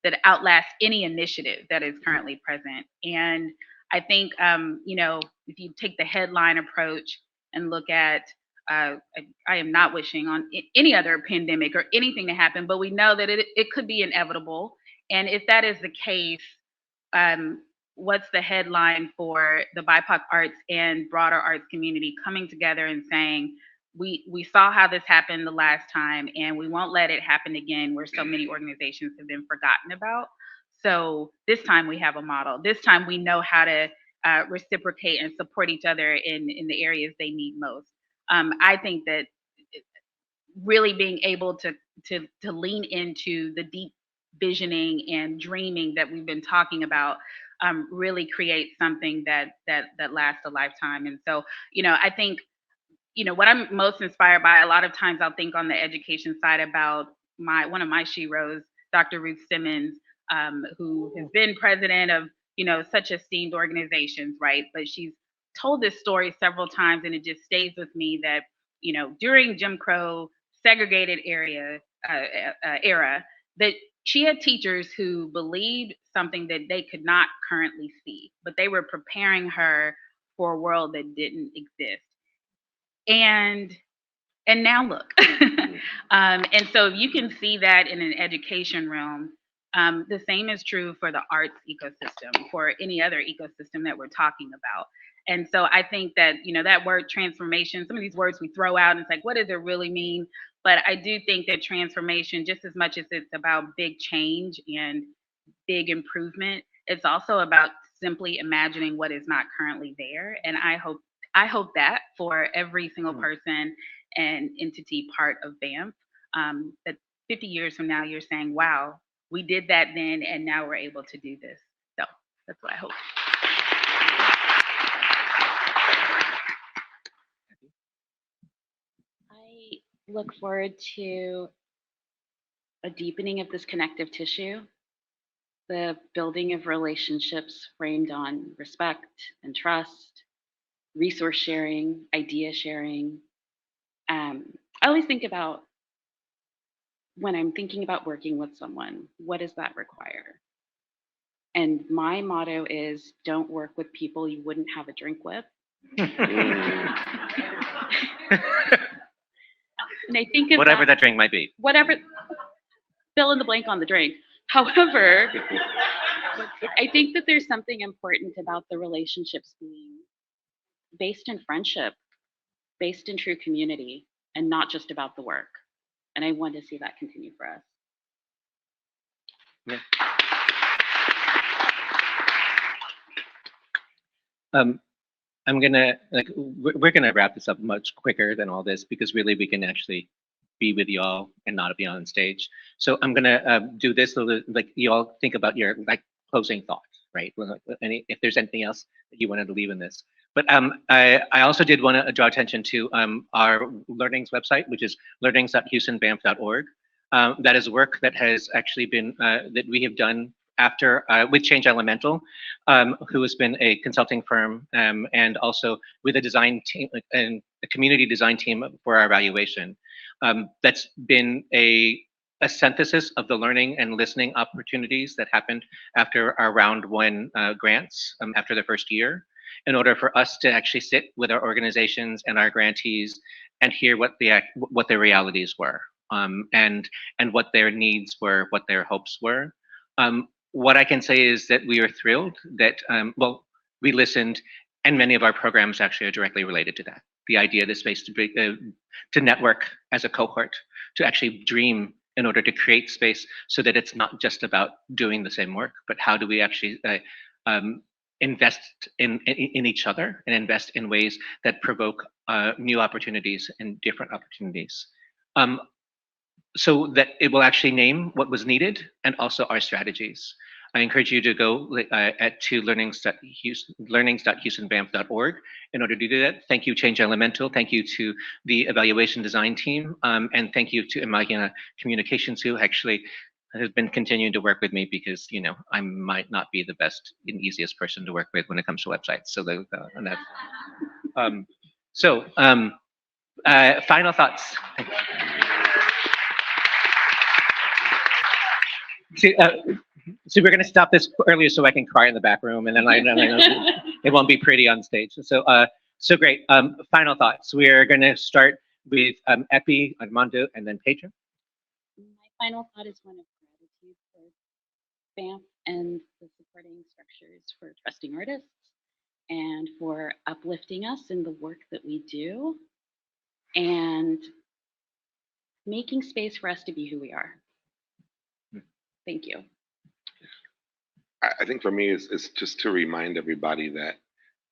that outlasts any initiative that is currently present. And I think if you take the headline approach and look at I am not wishing on any other pandemic or anything to happen, but we know that it could be inevitable. And if that is the case, what's the headline for the BIPOC arts and broader arts community coming together and saying, we saw how this happened the last time and we won't let it happen again, where so many organizations have been forgotten about. So this time we have a model. This time we know how to reciprocate and support each other in the areas they need most. I think that really being able to lean into the deep visioning and dreaming that we've been talking about really creates something that lasts a lifetime. And so, I think, what I'm most inspired by, a lot of times I'll think on the education side about one of my sheroes, Dr. Ruth Simmons, who has been president of, such esteemed organizations, right? But she's told this story several times, and it just stays with me that, during Jim Crow segregated era, that she had teachers who believed something that they could not currently see, but they were preparing her for a world that didn't exist. And now look. And so you can see that in an education realm. The same is true for the arts ecosystem, for any other ecosystem that we're talking about. And so I think that, that word transformation, some of these words we throw out and it's like, what does it really mean? But I do think that transformation, just as much as it's about big change and big improvement, it's also about simply imagining what is not currently there. And I hope that for every single person and entity part of BANF, that 50 years from now, you're saying, wow, we did that then, and now we're able to do this. So that's what I hope. I look forward to a deepening of this connective tissue The building of relationships framed on respect and trust, resource sharing, idea sharing. I always think about when I'm thinking about working with someone, what does that require? And my motto is don't work with people you wouldn't have a drink with. And I think of Whatever that drink might be. whatever, fill in the blank on the drink. However, I think that there's something important about the relationships being based in friendship, based in true community, and not just about the work. And I want to see that continue for us. Yeah. I'm gonna we're gonna wrap this up much quicker than all this because really we can actually be with y'all and not be on stage. So I'm gonna do this so that like you all think about your closing thoughts, right? If there's anything else that you wanted to leave in this. But I also did want to draw attention to our learnings website, which is learnings.houstonbanf.org. That is work that has actually been that we have done after with Change Elemental, who has been a consulting firm, and also with a design team and a community design team for our evaluation. That's been a synthesis of the learning and listening opportunities that happened after our round one grants after the first year, in order for us to actually sit with our organizations and our grantees and hear what their realities were, and what their needs were, what their hopes were. What I can say is that we are thrilled that, well, we listened, and many of our programs actually are directly related to that. The idea of the space to network as a cohort, to actually dream in order to create space so that it's not just about doing the same work, but how do we actually invest in each other and invest in ways that provoke new opportunities and different opportunities. So that it will actually name what was needed and also our strategies. I encourage you to go to learnings.houstonbanf.org in order to do that. Thank you, Change Elemental. Thank you to the evaluation design team. And thank you to Imagina Communications, who actually has been continuing to work with me because, you know, I might not be the best and easiest person to work with when it comes to websites. So, final thoughts. So we're going to stop this earlier so I can cry in the back room, and then it won't be pretty on stage. So great. Final thoughts. We are going to start with Epi, Armando, and then Pedro. My final thought is one of gratitude for BANF and the supporting structures for trusting artists and for uplifting us in the work that we do and making space for us to be who we are. Thank you. I think for me is just to remind everybody that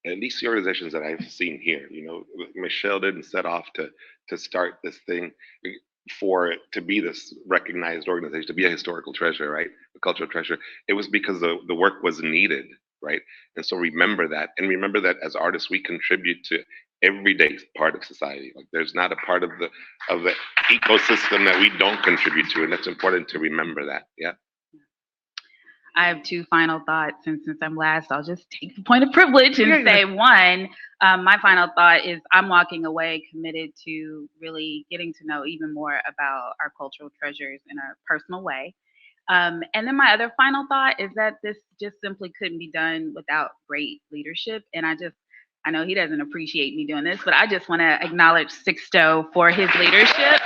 at least the organizations that I've seen here, you know, Michelle didn't set off to start this thing for it to be this recognized organization, to be a historical treasure, right? A cultural treasure. It was because the work was needed, right? And so remember that, and remember that as artists, we contribute to everyday part of society. Like there's not a part of the ecosystem that we don't contribute to, and that's important to remember that. Yeah. I have two final thoughts, and since I'm last, I'll just take the point of privilege and say one. My final thought is I'm walking away committed to really getting to know even more about our cultural treasures in a personal way. And then my other final thought is that this just simply couldn't be done without great leadership. And I know he doesn't appreciate me doing this, but I just want to acknowledge Sixto for his leadership.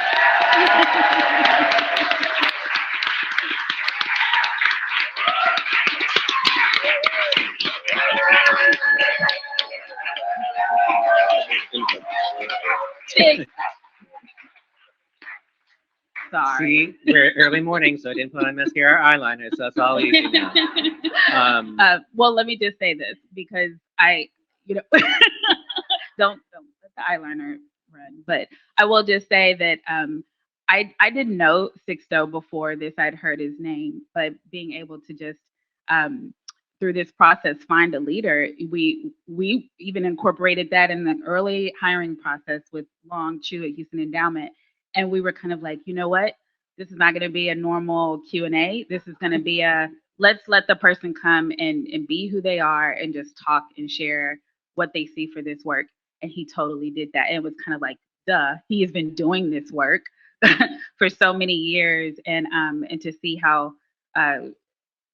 Sorry. See, we're early morning, so I didn't put on mascara or eyeliner, so that's all easy now. Well, let me just say this because don't let the eyeliner run. But I will just say that I didn't know Sixto before this. I'd heard his name, but being able to just through this process find a leader, we even incorporated that in the early hiring process with Long Chu at Houston Endowment. And we were kind of like, you know what? This is not going to be a normal Q&A. This is going to be let's let the person come and be who they are and just talk and share what they see for this work. And he totally did that. And it was kind of like, duh, he has been doing this work for so many years. And to see how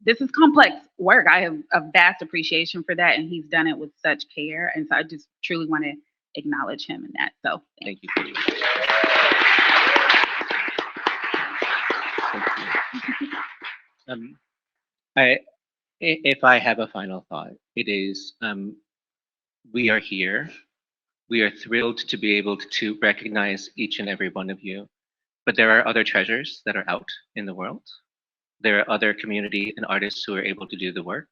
this is complex work. I have a vast appreciation for that. And he's done it with such care. And so I just truly want to acknowledge him in that. So thank you. If I have a final thought, it is we are here. We are thrilled to be able to recognize each and every one of you, but there are other treasures that are out in the world. There are other community and artists who are able to do the work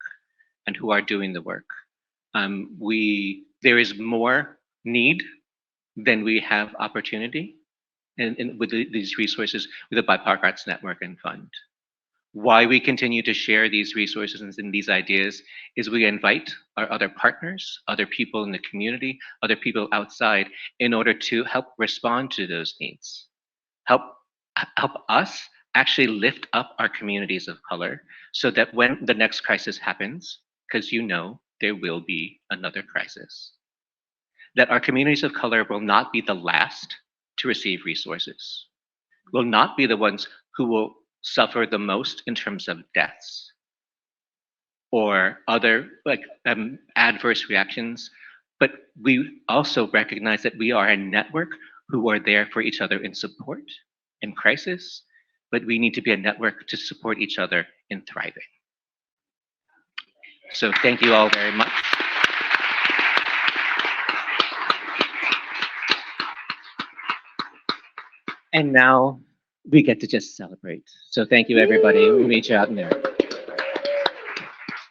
and who are doing the work. There is more need than we have opportunity and with these resources with the BIPOC Arts Network and Fund. Why we continue to share these resources and these ideas is we invite our other partners, other people in the community, other people outside in order to help respond to those needs. Help us actually lift up our communities of color so that when the next crisis happens, because you know there will be another crisis, that our communities of color will not be the last to receive resources, will not be the ones who will suffer the most in terms of deaths or other adverse reactions, but we also recognize that we are a network who are there for each other in support, in crisis, but we need to be a network to support each other in thriving. So thank you all very much. And now we get to just celebrate. So thank you, everybody. We'll meet you out in there.